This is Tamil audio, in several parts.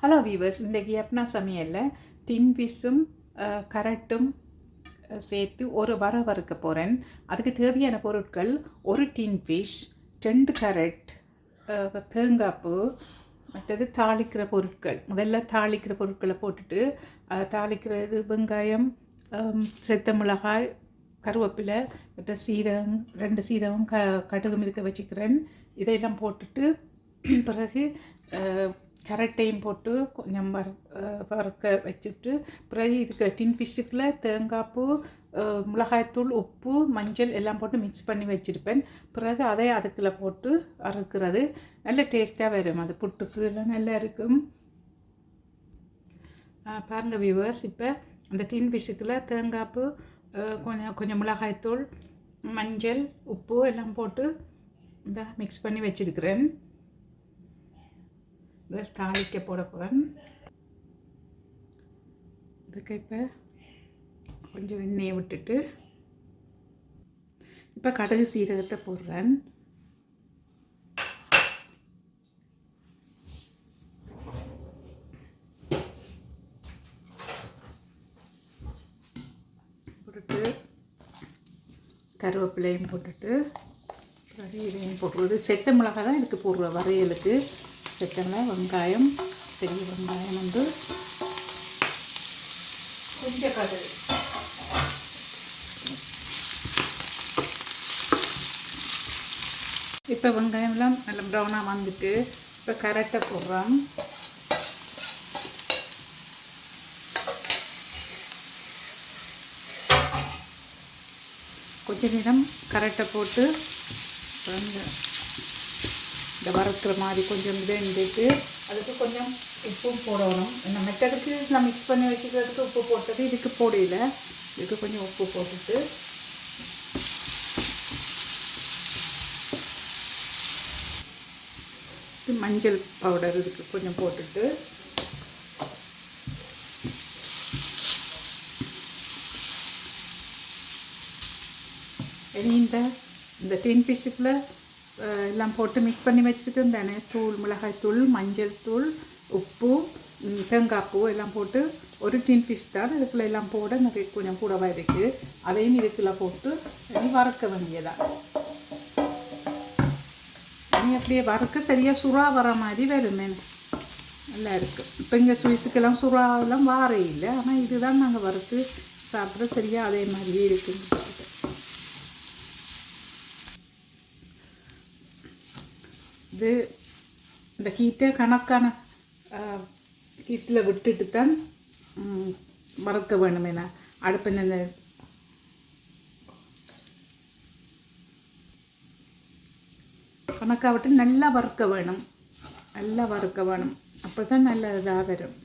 ஹலோ வீவர்ஸ், இன்றைக்கி எப்பனா சமையலில் டின் ஃபிஷ்ஷும் கரட்டும் சேர்த்து ஒரு வறுக்க போகிறேன். அதுக்கு தேவையான பொருட்கள்: ஒரு டின் ஃபிஷ், 2 கரட், தேங்காய்ப்பூ, மற்றது தாளிக்கிற பொருட்கள். முதல்ல தாளிக்கிற பொருட்களை போட்டுட்டு தாளிக்கிறது வெங்காயம், செத்த மிளகாய், கருவேப்பிலை, மற்ற சீரகம், 2 சீரகம், கடுகு மிதக்க வச்சுக்கிறேன். இதையெல்லாம் போட்டுட்டு பிறகு கரட்டையும் போட்டு கொஞ்சம் வறுக்க வச்சுட்டு பிறகு இதுக்கு டின் ஃபிஷ்ஷுக்குள்ள தேங்காய்ப்பூ, மிளகாய்த்தூள், உப்பு, மஞ்சள் எல்லாம் போட்டு மிக்ஸ் பண்ணி வச்சுருப்பேன். பிறகு அதை அதுக்குள்ளே போட்டு வறுக்கிறது நல்ல டேஸ்ட்டாக வரும். அது புட்டுக்கு எல்லாம் நல்லா இருக்கும். பாருங்கள் வியூவர்ஸ், இப்போ அந்த டின் ஃபிஷ்ஷுக்குள்ளே தேங்காய்ப்பூ, கொஞ்சம் மிளகாய்த்தூள், மஞ்சள், உப்பு எல்லாம் போட்டு இந்த மிக்ஸ் பண்ணி வச்சுருக்கிறேன். தாளிக்க போட போகிறேன். இதுக்கு இப்போ கொஞ்சம் எண்ணெயை விட்டுட்டு இப்போ கடுகு சீரகத்தை போடுறேன். போட்டுட்டு கருவேப்பிலையும் போட்டுட்டு இதையும் போட்டுறது. செத்த மிளகாய் தான் இதுக்கு போடுற வரையலுக்கு. செத்தமிளகாய், வெங்காயம், பெரிய வெங்காயம் வந்து கொஞ்சம் கடுகு, இப்போ வெங்காயம்லாம் நல்லா ப்ரௌனாக வந்துட்டு இப்போ கரட்டை போடுறோம். கொஞ்சம் நேரம் கரட்டை போட்டு இந்த வறுக்கிற மாதிரி கொஞ்சம் வெந்துட்டு அதுக்கு கொஞ்சம் உப்பும் போடணும். என்ன மெட்டதுக்கு நான் மிக்ஸ் பண்ணி வச்சுக்கிறதுக்கு உப்பு போட்டது இதுக்கு போடல. இதுக்கு கொஞ்சம் உப்பு போட்டுட்டு மஞ்சள் பவுடர் இதுக்கு கொஞ்சம் போட்டுட்டு இனி இந்த டின் ஃபிஷ்ஷுக்குள்ள எல்லாம் போட்டு மிக்ஸ் பண்ணி வச்சுருக்கேன் தானே. தூள், மிளகாய்த்தூள், மஞ்சள் தூள், உப்பு, தேங்காய்ப்பூ எல்லாம் போட்டு ஒரு டின் ஃபிஷ் தான். இதுக்குள்ளே எல்லாம் போட நிறைய கொஞ்சம் கூடவாக இருக்குது. அதையும் இதுக்குள்ளே போட்டு இனி வறுக்க வேண்டியதான். இனி அப்படியே வறுக்க சரியாக சுறா வர மாதிரி வருமே, நல்லா இருக்குது. இப்போ இங்கே சுவிஸுக்கெல்லாம் சுறாவெல்லாம் வார இல்லை, ஆனால் இதுதான் நாங்கள் வறுத்து சாப்பிட்ற சரியாக அதே மாதிரியே இருக்குது. இது இந்த ஹீட்டை கணக்கான ஹீட்டில் விட்டுட்டு தான் வறுக்க வேணும். என்ன அடுப்பு இந்த கணக்காக விட்டு நல்லா வறுக்க வேணும். நல்லா வறுக்க வேணும், அப்போ தான் நல்ல இதாக வரும்.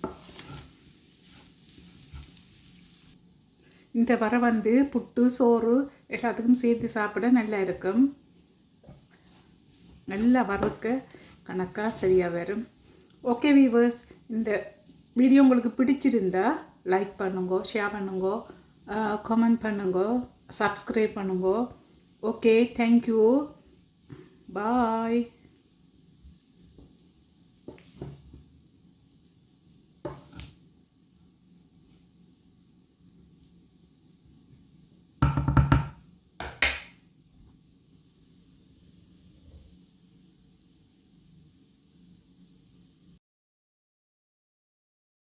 இந்த வரை வந்து புட்டு, சோறு எல்லாத்துக்கும் சேர்த்து சாப்பிட நல்லா இருக்கும். நல்லா வறுக்க கணக்காக சரியாக வரும். ஓகே வீவர்ஸ், இந்த வீடியோ உங்களுக்கு பிடிச்சிருந்தா லைக் பண்ணுங்க, ஷேர் பண்ணுங்க, கமெண்ட் பண்ணுங்க, சப்ஸ்கிரைப் பண்ணுங்க. ஓகே, தேங்க்யூ, பாய்.